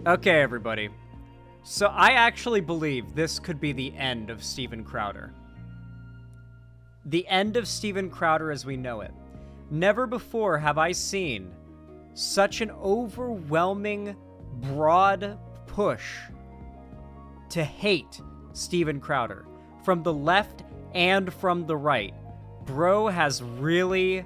Okay, everybody. So I actually believe this could be the end of Steven Crowder. The end of Steven Crowder as we know it. Never before have I seen such an overwhelming, broad push to hate Steven Crowder from the left and from the right. Bro has really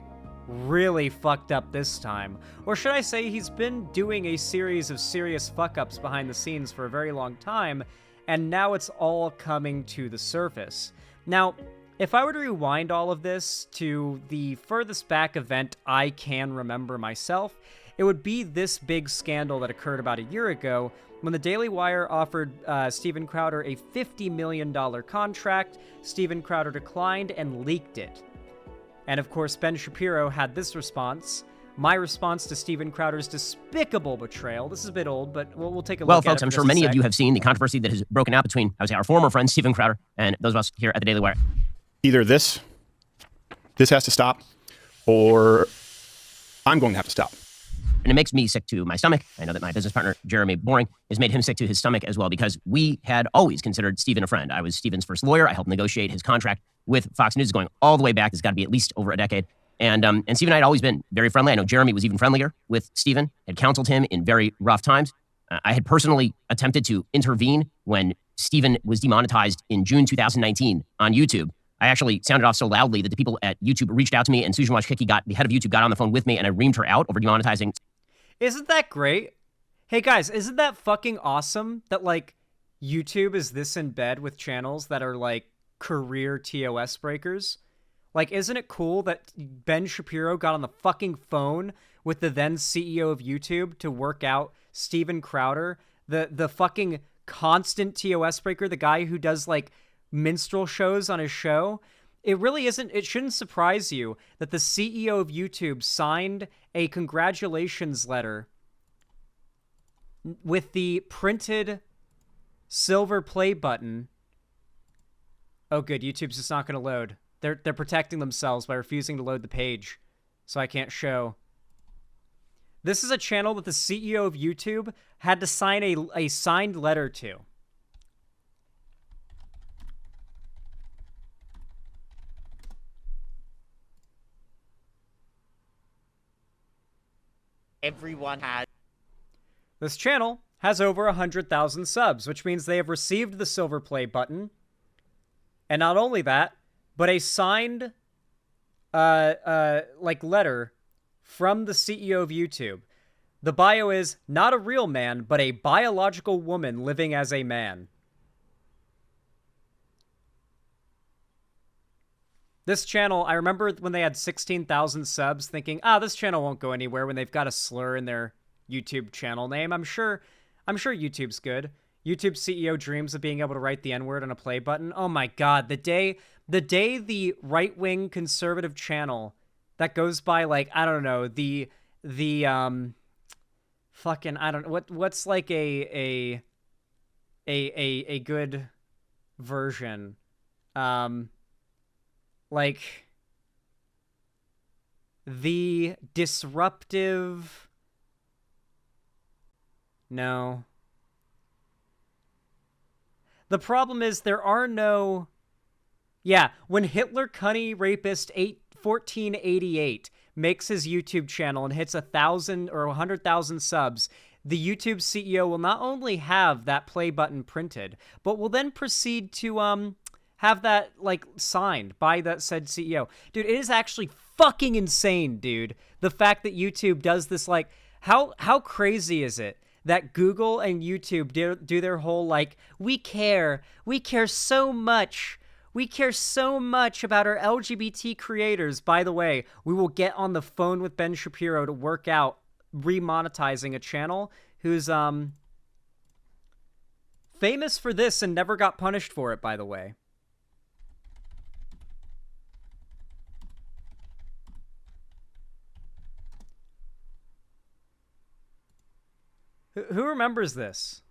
fucked up this time. Or should I say he's been doing a series of serious fuck-ups behind the scenes for a very long time, and now it's all coming to the surface. Now, if I were to rewind all of this to the furthest back event I can remember myself, it would be this big scandal that occurred about a year ago when the Daily Wire offered Steven Crowder a $50 million contract. Steven Crowder declined and leaked it. And of course, Ben Shapiro had this response. My response to Steven Crowder's despicable betrayal. This is a bit old, but we'll take a look at it. Well, folks, I'm sure many of you have seen the controversy that has broken out between, I would say, our former friend Steven Crowder and those of us here at the Daily Wire. Either this has to stop, or I'm going to have to stop. And it makes me sick to my stomach. I know that my business partner, Jeremy Boring, has made him sick to his stomach as well, because we had always considered Steven a friend. I was Steven's first lawyer. I helped negotiate his contract with Fox News going all the way back. It's got to be at least over a decade. And Steven and I had always been very friendly. I know Jeremy was even friendlier with Steven, had counseled him in very rough times. I had personally attempted to intervene when Steven was demonetized in June 2019 on YouTube. I actually sounded off so loudly that the people at YouTube reached out to me, and Susan Wojcicki, the head of YouTube, got on the phone with me, and I reamed her out over demonetizing. Isn't that great? Hey guys, isn't that fucking awesome that like YouTube is this in bed with channels that are like career TOS breakers? Like, isn't it cool that Ben Shapiro got on the fucking phone with the then CEO of YouTube to work out Steven Crowder, the fucking constant TOS breaker, the guy who does like minstrel shows on his show? It really isn't, it shouldn't surprise you that the CEO of YouTube signed a congratulations letter with the printed silver play button. Oh good, YouTube's just not going to load. They're protecting themselves by refusing to load the page, so I can't show. This is a channel that the CEO of YouTube had to sign a signed letter to. Everyone has. This channel has over 100,000 subs, which means they have received the silver play button. And not only that, but a signed like letter from the CEO of YouTube. The bio is not a real man, but a biological woman living as a man. This channel, I remember when they had 16,000 subs thinking, this channel won't go anywhere when they've got a slur in their YouTube channel name. I'm sure YouTube's good. YouTube CEO dreams of being able to write the N-word on a play button. Oh my God, the day the right-wing conservative channel that goes by like, I don't know, the fucking, I don't know, what's like a good version, like the disruptive, no. The problem is there are no, yeah, when Hitler Cunny Rapist 1488 makes his YouTube channel and hits 1,000 or 100,000 subs, the YouTube CEO will not only have that play button printed, but will then proceed to have that like signed by that said CEO. Dude, it is actually fucking insane, dude. The fact that YouTube does this, like, how crazy is it that Google and YouTube do their whole like, we care so much. We care so much about our LGBT creators. By the way, we will get on the phone with Ben Shapiro to work out remonetizing a channel who's famous for this and never got punished for it, by the way. Who remembers this?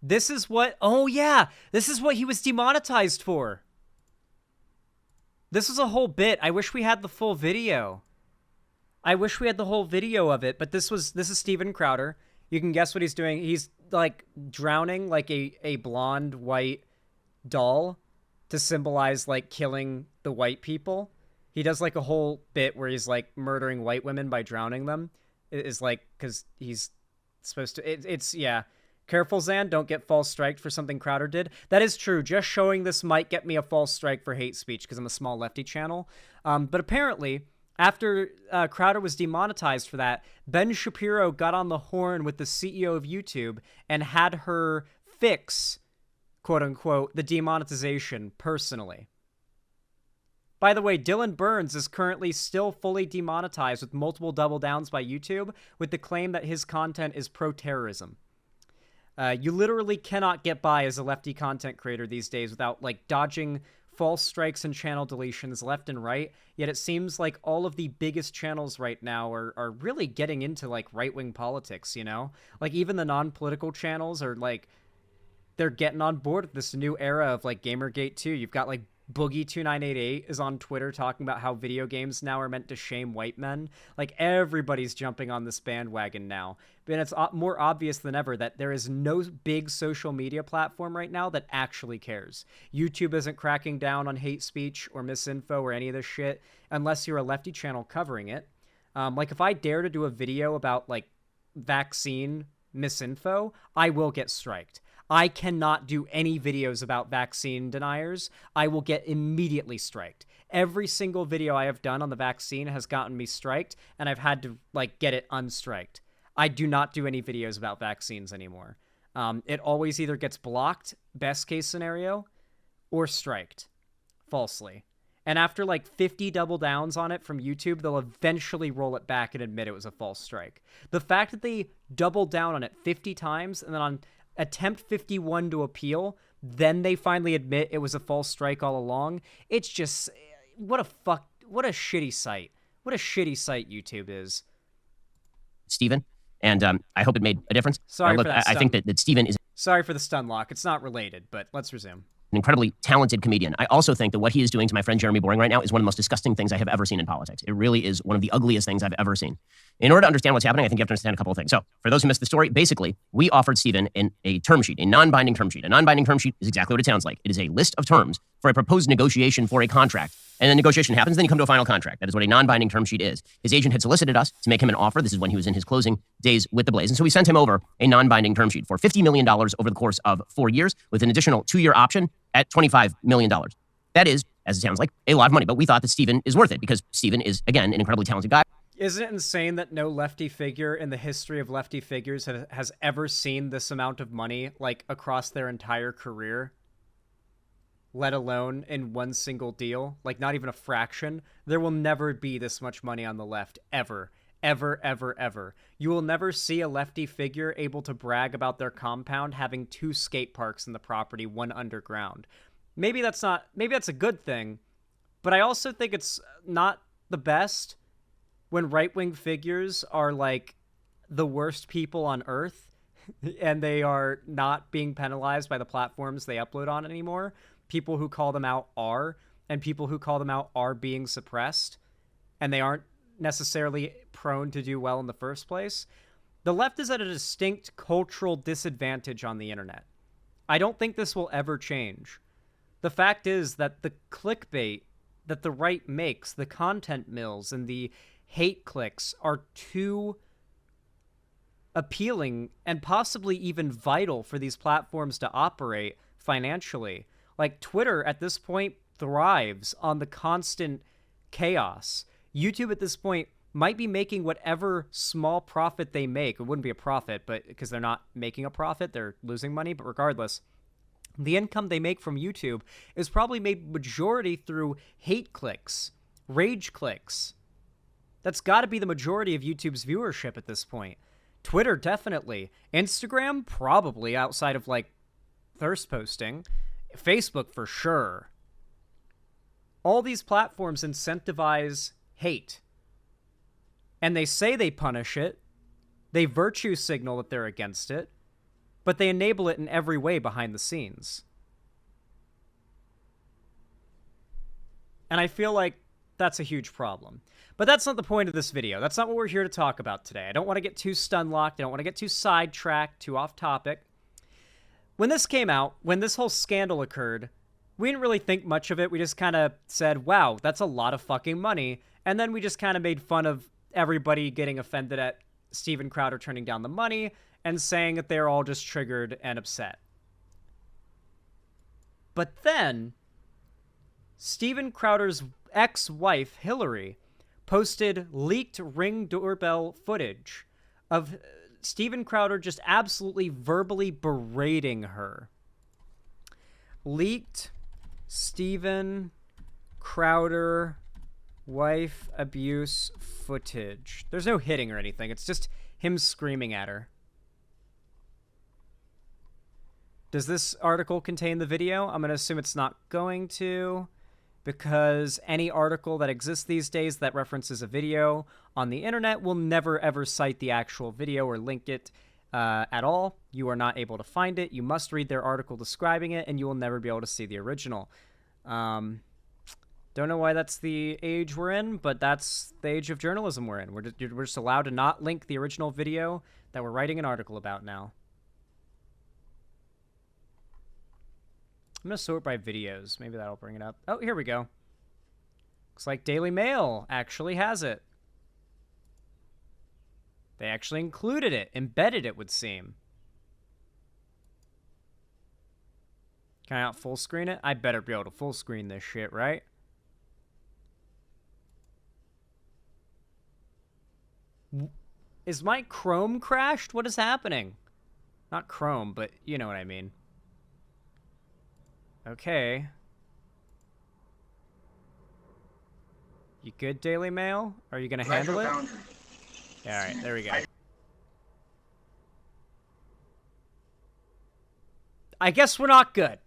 This is what, oh yeah, this is what he was demonetized for. This was a whole bit. I wish we had the full video. I wish we had the whole video of it, but this is Steven Crowder. You can guess what he's doing. He's like drowning like a blonde white doll to symbolize like killing the white people. He does like a whole bit where he's like murdering white women by drowning them. It is like, because he's supposed to, it's yeah. Careful, Zan, don't get false striked for something Crowder did. That is true. Just showing this might get me a false strike for hate speech because I'm a small lefty channel. But apparently, after Crowder was demonetized for that, Ben Shapiro got on the horn with the CEO of YouTube and had her fix, quote unquote, the demonetization personally. By the way, Dylan Burns is currently still fully demonetized with multiple double downs by YouTube with the claim that his content is pro-terrorism. You literally cannot get by as a lefty content creator these days without like dodging false strikes and channel deletions left and right. Yet it seems like all of the biggest channels right now are really getting into like right-wing politics, you know? Like even the non-political channels are like, they're getting on board with this new era of like Gamergate 2. You've got like Boogie2988 is on Twitter talking about how video games now are meant to shame white men. Like everybody's jumping on this bandwagon now. And it's more obvious than ever that there is no big social media platform right now that actually cares. YouTube isn't cracking down on hate speech or misinfo or any of this shit unless you're a lefty channel covering it. Like if I dare to do a video about like vaccine misinfo, I will get striked. I cannot do any videos about vaccine deniers. I will get immediately striked. Every single video I have done on the vaccine has gotten me striked, and I've had to like get it unstriked. I do not do any videos about vaccines anymore. It always either gets blocked, best case scenario, or striked falsely. And after like 50 double downs on it from YouTube, they'll eventually roll it back and admit it was a false strike. The fact that they doubled down on it 50 times and then on attempt 51 to appeal, then they finally admit it was a false strike all along. It's just, what a shitty site. What a shitty site YouTube is. Stephen, and I hope it made a difference. Sorry look, for that I think that Stephen is Sorry for the stun lock. It's not related, but let's resume. an incredibly talented comedian. I also think that what he is doing to my friend Jeremy Boring right now is one of the most disgusting things I have ever seen in politics. It really is one of the ugliest things I've ever seen. In order to understand what's happening, I think you have to understand a couple of things. So, for those who missed the story, basically, we offered Stephen a term sheet, a non-binding term sheet. A non-binding term sheet is exactly what it sounds like. It is a list of terms for a proposed negotiation for a contract. And then negotiation happens, then you come to a final contract. That is what a non-binding term sheet is. His agent had solicited us to make him an offer. This is when he was in his closing days with the Blaze. And so we sent him over a non-binding term sheet for $50 million over the course of 4 years with an additional 2-year option at $25 million. That is, as it sounds like, a lot of money. But we thought that Stephen is worth it because Stephen is, again, an incredibly talented guy. Isn't it insane that no lefty figure in the history of lefty figures has ever seen this amount of money, like, across their entire career? Let alone in one single deal? Like, not even a fraction? There will never be this much money on the left, ever. Ever, ever, ever. You will never see a lefty figure able to brag about their compound having 2 skate parks in the property, one underground. Maybe that's a good thing, but I also think it's not the best when right-wing figures are like the worst people on earth and they are not being penalized by the platforms they upload on anymore. People who call them out are, and people who call them out are being suppressed, and they aren't necessarily prone to do well in the first place. The left is at a distinct cultural disadvantage on the internet. I don't think this will ever change. The fact is that the clickbait that the right makes, the content mills and the hate clicks are too appealing and possibly even vital for these platforms to operate financially. Like, Twitter at this point thrives on the constant chaos. YouTube at this point might be making whatever small profit they make. It wouldn't be a profit, but because they're not making a profit, they're losing money. But regardless, the income they make from YouTube is probably made majority through hate clicks, rage clicks. That's got to be the majority of YouTube's viewership at this point. Twitter, definitely. Instagram, probably, outside of, like, thirst posting. Facebook, for sure. All these platforms incentivize hate. And they say they punish it. They virtue signal that they're against it. But they enable it in every way behind the scenes. And I feel like that's a huge problem. But that's not the point of this video. That's not what we're here to talk about today. I don't want to get too stun-locked. I don't want to get too sidetracked, too off topic. When this came out, when this whole scandal occurred, we didn't really think much of it. We just kind of said, wow, that's a lot of fucking money. And then we just kind of made fun of everybody getting offended at Steven Crowder turning down the money and saying that they're all just triggered and upset. But then, Steven Crowder's ex-wife, Hillary, posted leaked Ring doorbell footage of Steven Crowder just absolutely verbally berating her. Leaked Steven Crowder wife abuse footage. There's no hitting or anything. It's just him screaming at her. Does this article contain the video? I'm going to assume it's not going to, because any article that exists these days that references a video on the internet will never ever cite the actual video or link it at all. You are not able to find it. You must read their article describing it, and you will never be able to see the original. Don't know why that's the age we're in, but that's the age of journalism we're in. We're just allowed to not link the original video that we're writing an article about now. I'm going to sort by videos. Maybe that'll bring it up. Oh, here we go. Looks like Daily Mail actually has it. They actually included it, embedded it, would seem. Can I not full screen it? I better be able to full screen this shit, right? Is my Chrome crashed? What is happening? Not Chrome, but you know what I mean. Okay. You good, Daily Mail? Are you going to handle it? Yeah, all right, there we go. I guess we're not good.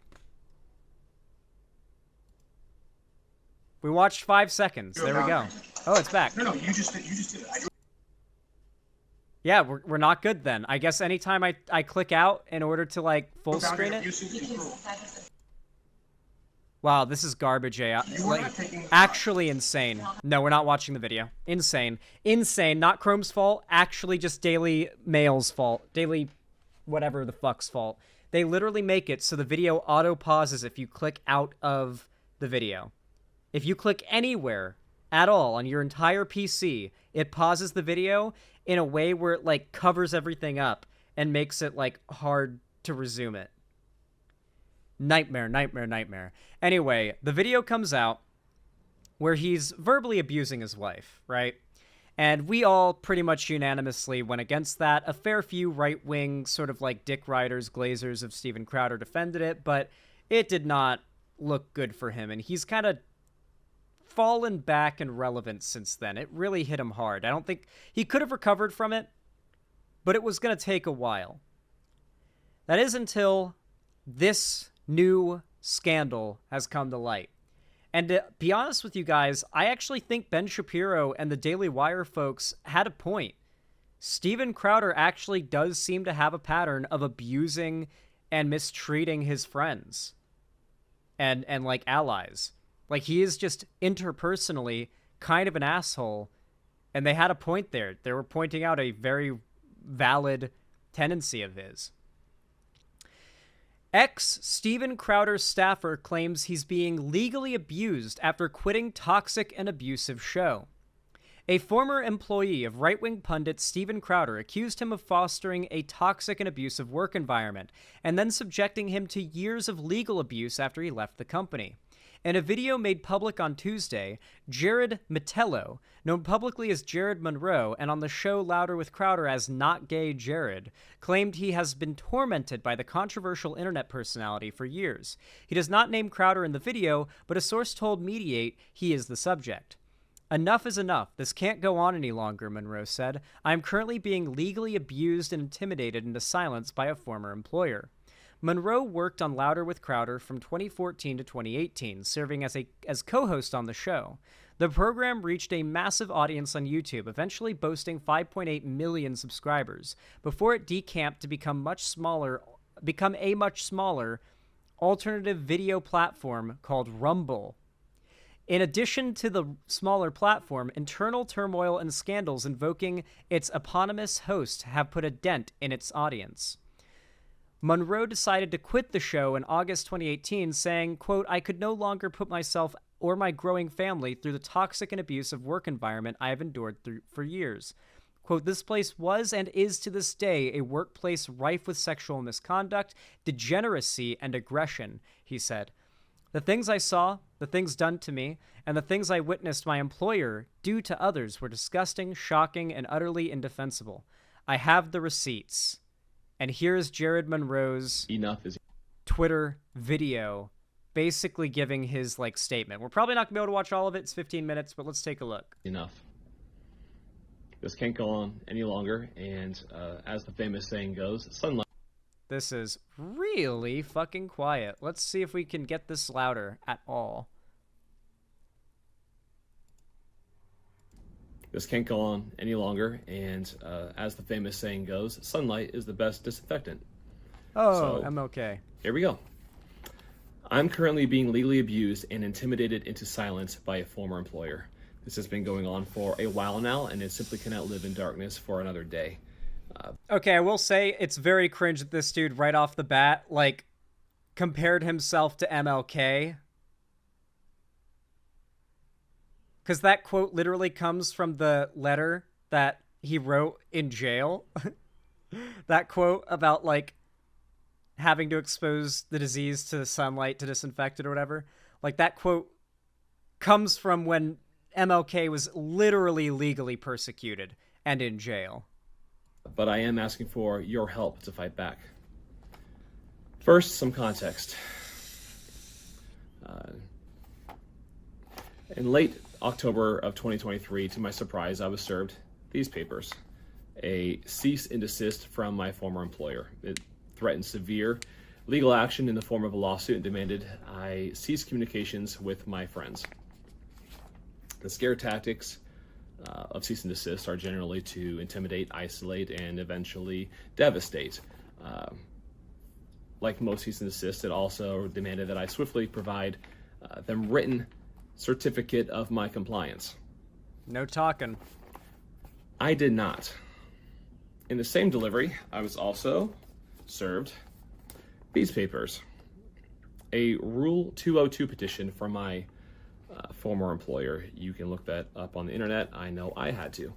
We watched 5 seconds. There we go. Oh, it's back. No, you just did it. Yeah, we're not good then. I guess anytime I click out in order to, like, full screen it. Wow, this is garbage AI. Like, actually insane. No, we're not watching the video. Insane. Insane. Not Chrome's fault. Actually just Daily Mail's fault. Daily whatever the fuck's fault. They literally make it so the video auto-pauses if you click out of the video. If you click anywhere at all on your entire PC, it pauses the video in a way where it, like, covers everything up and makes it, like, hard to resume it. Nightmare, nightmare, nightmare. Anyway, the video comes out where he's verbally abusing his wife, right? And we all pretty much unanimously went against that. A fair few right-wing, sort of like Dick Riders, Glazers of Steven Crowder defended it, but it did not look good for him. And he's kind of fallen back in relevance since then. It really hit him hard. I don't think he could have recovered from it, but it was going to take a while. That is until this new scandal has come to light. And to be honest with you guys, I actually think Ben Shapiro and the Daily Wire folks had a point. Steven Crowder actually does seem to have a pattern of abusing and mistreating his friends and like allies. Like, he is just interpersonally kind of an asshole, and they had a point there. They were pointing out a very valid tendency of his. Ex-Steven Crowder staffer claims he's being legally abused after quitting toxic and abusive show. A former employee of right-wing pundit Steven Crowder accused him of fostering a toxic and abusive work environment, and then subjecting him to years of legal abuse after he left the company. In a video made public on Tuesday, Jared Metello, known publicly as Jared Monroe and on the show Louder with Crowder as Not Gay Jared, claimed he has been tormented by the controversial internet personality for years. He does not name Crowder in the video, but a source told Mediate he is the subject. "Enough is enough. This can't go on any longer," Monroe said. "I am currently being legally abused and intimidated into silence by a former employer." Monroe worked on Louder with Crowder from 2014 to 2018, serving as co-host on the show. The program reached a massive audience on YouTube, eventually boasting 5.8 million subscribers, before it decamped to become a much smaller alternative video platform called Rumble. In addition to the smaller platform, internal turmoil and scandals invoking its eponymous host have put a dent in its audience. Monroe decided to quit the show in August 2018, saying, quote, "I could no longer put myself or my growing family through the toxic and abusive work environment I have endured for years. Quote, this place was and is to this day a workplace rife with sexual misconduct, degeneracy, and aggression," he said. "The things I saw, the things done to me, and the things I witnessed my employer do to others were disgusting, shocking, and utterly indefensible. I have the receipts." And here's Jared Monroe's Enough is Twitter video basically giving his statement. We're probably not gonna be able to watch all of it. It's 15 minutes, but let's take a look. enough. This can't go on any longer, and as the famous saying goes, sunlight This is really fucking quiet. Let's see if we can get this louder at all. This can't go on any longer, and as the famous saying goes, sunlight is the best disinfectant. Oh, So- MLK. Here we go. I'm currently being legally abused and intimidated into silence by a former employer. This has been going on for a while now, and it simply cannot live in darkness for another day. Okay, I will say it's very cringe that this dude right off the bat, compared himself to MLK. Because that quote literally comes from the letter that he wrote in jail. That quote about, having to expose the disease to the sunlight to disinfect it or whatever. That quote comes from when MLK was literally legally persecuted and in jail. But I am asking for your help to fight back. First, some context. In late October of 2023, to my surprise, I was served these papers. A cease and desist from my former employer. It threatened severe legal action in the form of a lawsuit and demanded I cease communications with my friends. The scare tactics of cease and desist are generally to intimidate, isolate, and eventually devastate. Like most cease and desist, it also demanded that I swiftly provide them written certificate of my compliance. No talking. I did not. In the same delivery, I was also served these papers. A Rule 202 petition from my former employer. You can look that up on the internet. I know I had to.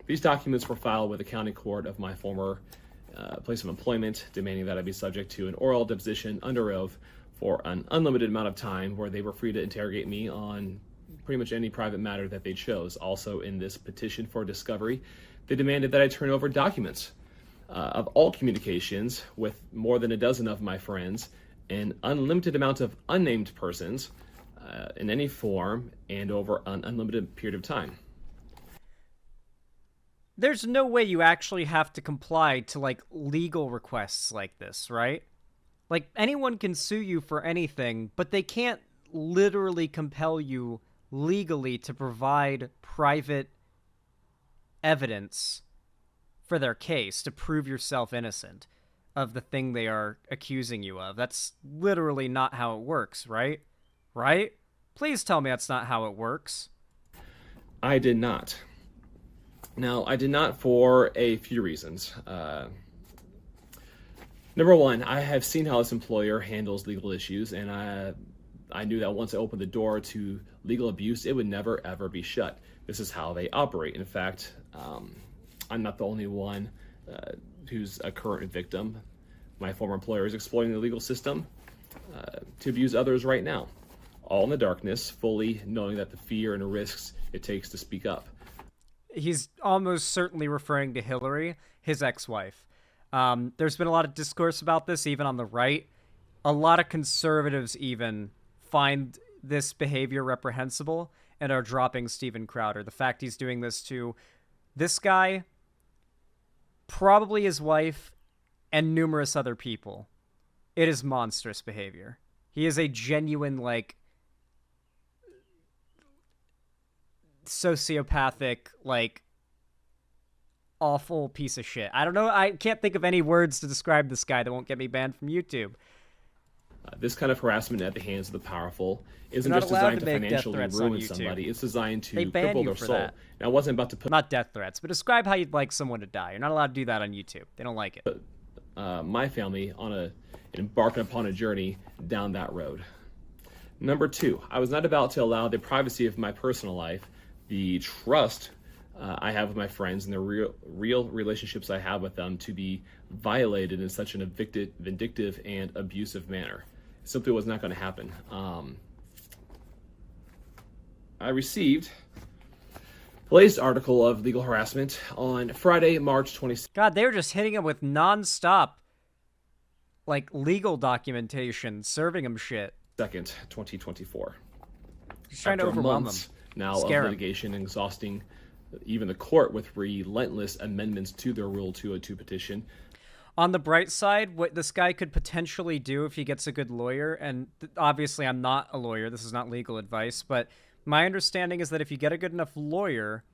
These documents were filed with the county court of my former place of employment, demanding that I be subject to an oral deposition under oath for an unlimited amount of time, where they were free to interrogate me on pretty much any private matter that they chose. Also, in this petition for discovery, they demanded that I turn over documents of all communications with more than a dozen of my friends, an unlimited amount of unnamed persons, in any form, and over an unlimited period of time. There's no way you actually have to comply to, legal requests like this, right? Anyone can sue you for anything, but they can't literally compel you legally to provide private evidence for their case to prove yourself innocent of the thing they are accusing you of. That's literally not how it works, right? Right? Please tell me that's not how it works. I did not. Now, I did not for a few reasons. Number one, I have seen how this employer handles legal issues, and I knew that once I opened the door to legal abuse, it would never, ever be shut. This is how they operate. In fact, I'm not the only one who's a current victim. My former employer is exploiting the legal system to abuse others right now, all in the darkness, fully knowing that the fear and risks it takes to speak up. He's almost certainly referring to Hillary, his ex-wife. There's been a lot of discourse about this, even on the right. A lot of conservatives even find this behavior reprehensible and are dropping Steven Crowder. The fact he's doing this to this guy, probably his wife, and numerous other people. It is monstrous behavior. He is a genuine, sociopathic, awful piece of shit. I don't know. I can't think of any words to describe this guy that won't get me banned from YouTube. This kind of harassment at the hands of the powerful isn't You're not just allowed designed to to make death financially threats on ruin YouTube. somebody. It's designed They to ban cripple you their for soul. that. Now, I wasn't about to put Not death threats, but describe how you'd like someone to die. You're not allowed to do that on YouTube. They don't like it. my family on embarking upon a journey down that road. Number 2, I was not about to allow the privacy of my personal life, the trust I have with my friends, and the real relationships I have with them to be violated in such an vindictive and abusive manner. It simply was not going to happen. I received the latest article of legal harassment on Friday, March 26th. God, they were just hitting him with nonstop, like, legal documentation, serving him shit. 2nd, 2024. Just trying to After overwhelm months him. now Scare of 'em. litigation and exhausting even the court with relentless amendments to their Rule 202 petition. On the bright side, what this guy could potentially do if he gets a good lawyer, and obviously I'm not a lawyer, this is not legal advice, but my understanding is that if you get a good enough lawyer,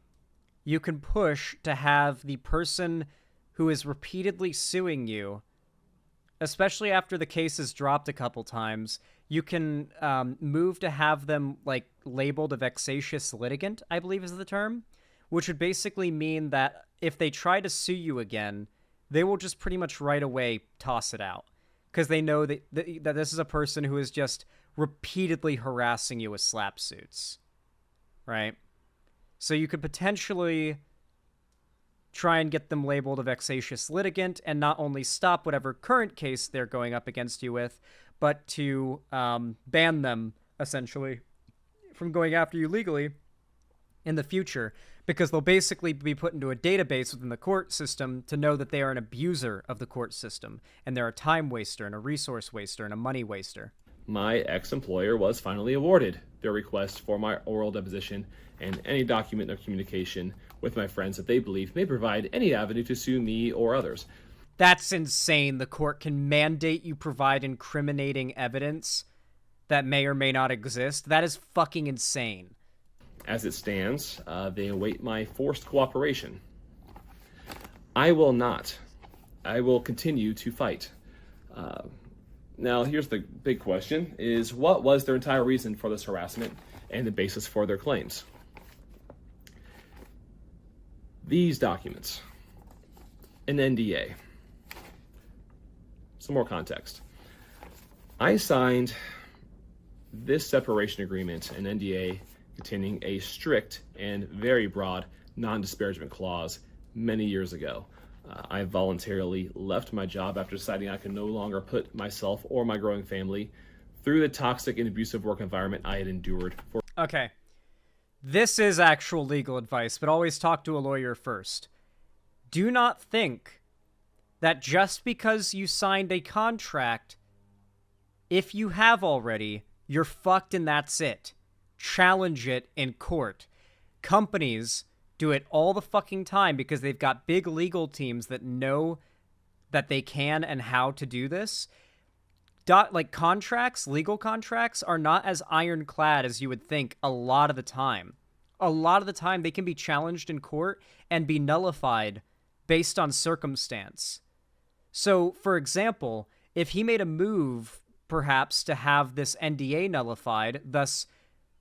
you can push to have the person who is repeatedly suing you, especially after the case is dropped a couple times, you can move to have them like labeled a vexatious litigant, I believe is the term, which would basically mean that if they try to sue you again, they will just pretty much right away toss it out because they know that this is a person who is just repeatedly harassing you with slap suits, right? So you could potentially try and get them labeled a vexatious litigant and not only stop whatever current case they're going up against you with, but to ban them, essentially, from going after you legally in the future, because they'll basically be put into a database within the court system to know that they are an abuser of the court system, and they're a time waster and a resource waster and a money waster. My ex-employer was finally awarded their request for my oral deposition and any document or communication with my friends that they believe may provide any avenue to sue me or others. That's insane. The court can mandate you provide incriminating evidence that may or may not exist. That is fucking insane. As it stands, they await my forced cooperation. I will not. I will continue to fight. Now, here's the big question, is what was their entire reason for this harassment and the basis for their claims? These documents, an NDA. Some more context. I signed this separation agreement, an NDA, containing a strict and very broad non-disparagement clause many years ago. I voluntarily left my job after deciding I could no longer put myself or my growing family through the toxic and abusive work environment I had endured for. Okay. This is actual legal advice, but always talk to a lawyer first. Do not think that just because you signed a contract, if you have already, you're fucked and that's it. Challenge it in court. Companies do it all the fucking time because they've got big legal teams that know that they can and how to do this. Like contracts, legal contracts are not as ironclad as you would think a lot of the time. A lot of the time they can be challenged in court and be nullified based on circumstance. So, for example, if he made a move perhaps to have this NDA nullified, thus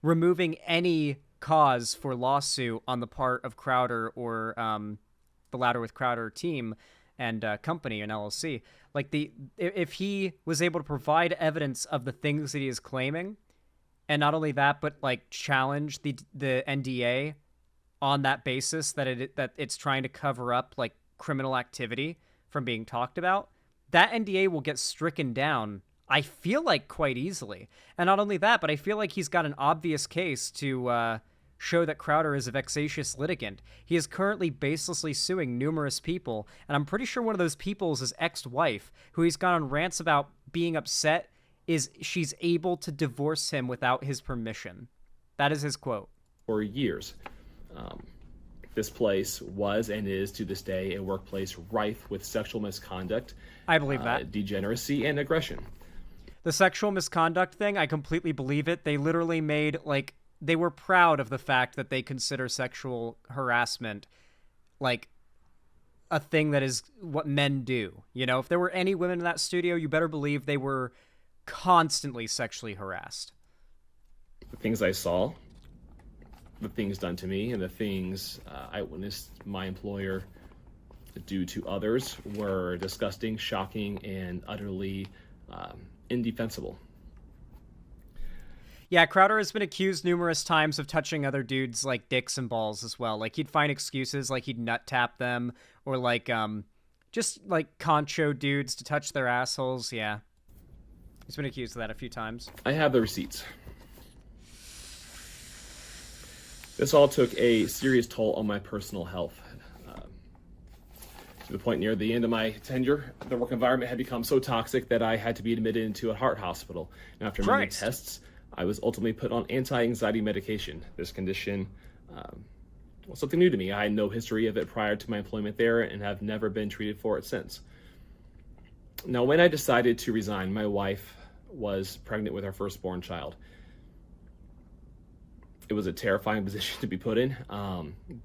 removing any cause for lawsuit on the part of Crowder or the Louder with Crowder team and company and LLC. Like if he was able to provide evidence of the things that he is claiming, and not only that, but like challenge the NDA on that basis that it's trying to cover up like criminal activity from being talked about, that NDA will get stricken down, I feel like, quite easily. And not only that, but I feel like he's got an obvious case to show that Crowder is a vexatious litigant. He is currently baselessly suing numerous people, and I'm pretty sure one of those people is his ex-wife, who he's gone on rants about being upset she's able to divorce him without his permission. That is his quote. For years. This place was and is to this day a workplace rife with sexual misconduct, I believe that. degeneracy, and aggression. The sexual misconduct thing, I completely believe it. They literally made, like, they were proud of the fact that they consider sexual harassment like a thing that is what men do. You know, if there were any women in that studio, you better believe they were constantly sexually harassed. The things I saw, the things done to me, and the things I witnessed my employer do to others were disgusting, shocking, and utterly indefensible. Yeah, Crowder has been accused numerous times of touching other dudes like dicks and balls as well. Like he'd find excuses, like he'd nut tap them, or like just like concho dudes to touch their assholes. Yeah, he's been accused of that a few times. I have the receipts. This all took a serious toll on my personal health. To the point near the end of my tenure, the work environment had become so toxic that I had to be admitted into a heart hospital. And after many Christ. tests, I was ultimately put on anti-anxiety medication. This condition was something new to me. I had no history of it prior to my employment there and have never been treated for it since. Now, when I decided to resign, my wife was pregnant with our firstborn child. It was a terrifying position to be put in,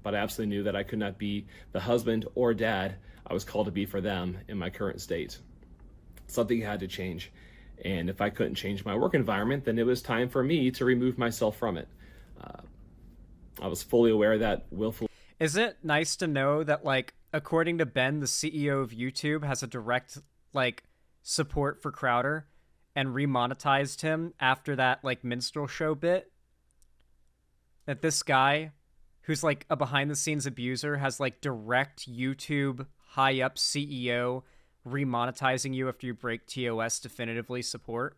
but I absolutely knew that I could not be the husband or dad I was called to be for them in my current state. Something had to change, and if I couldn't change my work environment, then it was time for me to remove myself from it. I was fully aware that willful. Isn't it nice to know that, like, according to Ben, the CEO of YouTube has a direct, like, support for Crowder and remonetized him after that, like, minstrel show bit? That this guy, who's, like, a behind-the-scenes abuser, has, like, direct YouTube high-up CEO remonetizing you after you break TOS definitively support?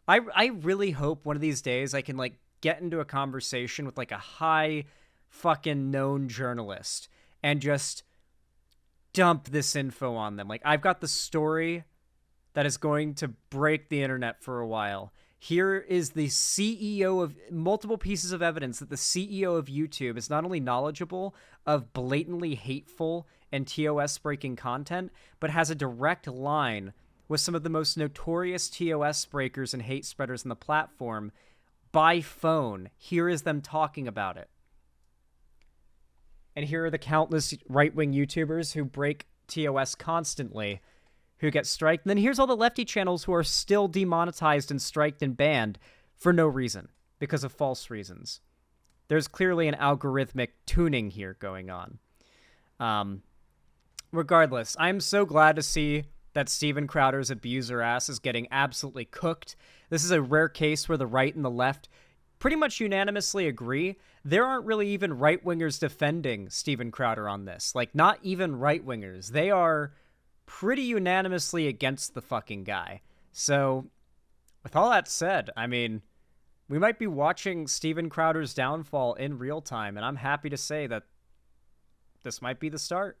I really hope one of these days I can, like, get into a conversation with, like, a high fucking known journalist and just dump this info on them. Like, I've got the story that is going to break the internet for a while. Here is the CEO of multiple pieces of evidence that the CEO of YouTube is not only knowledgeable of blatantly hateful and TOS breaking content, but has a direct line with some of the most notorious TOS breakers and hate spreaders on the platform by phone. Here is them talking about it. And here are the countless right-wing YouTubers who break TOS constantly, who get striked. And then here's all the lefty channels who are still demonetized and striked and banned for no reason, because of false reasons. There's clearly an algorithmic tuning here going on. Regardless, I'm so glad to see that Steven Crowder's abuser ass is getting absolutely cooked. This is a rare case where the right and the left pretty much unanimously agree. There aren't really even right-wingers defending Steven Crowder on this. Like, not even right-wingers. They are pretty unanimously against the fucking guy. So, with all that said, I mean, we might be watching Steven Crowder's downfall in real time, and I'm happy to say that this might be the start.